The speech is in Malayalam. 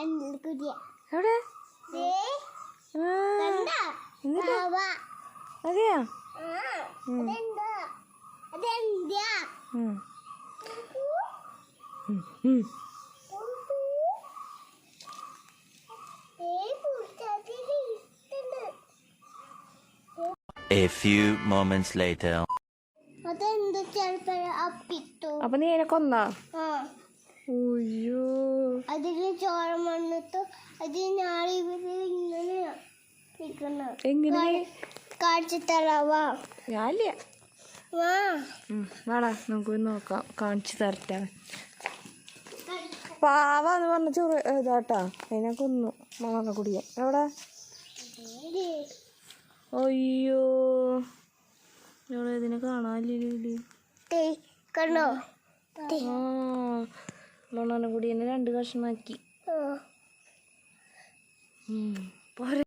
എവിടെ അതെയാ A few moments later. അപ്പൊ നീ അതിനെ കൊന്നാ? അയ്യോ, അതില് ചോര വന്നിട്ട് അത് എങ്ങനെ കാണിച്ചു തരാവാ? ഞാനില്ല. വാടാ നമുക്ക് നോക്കാം, കാണിച്ചു തരട്ടെ. പാവാന്ന് പറഞ്ഞ ചോറ് ഇതാട്ടാ, അതിനെ കൊന്നു മാങ്ങ കുടിയാൻ. എവിടെ? അയ്യോ, എവിടെ ഇതിനെ കാണാനില്ലേ? കണ്ടോ? മണ്ണനെ കുടിയനെ 2 കഷ്ണമാക്കി. പോരെ.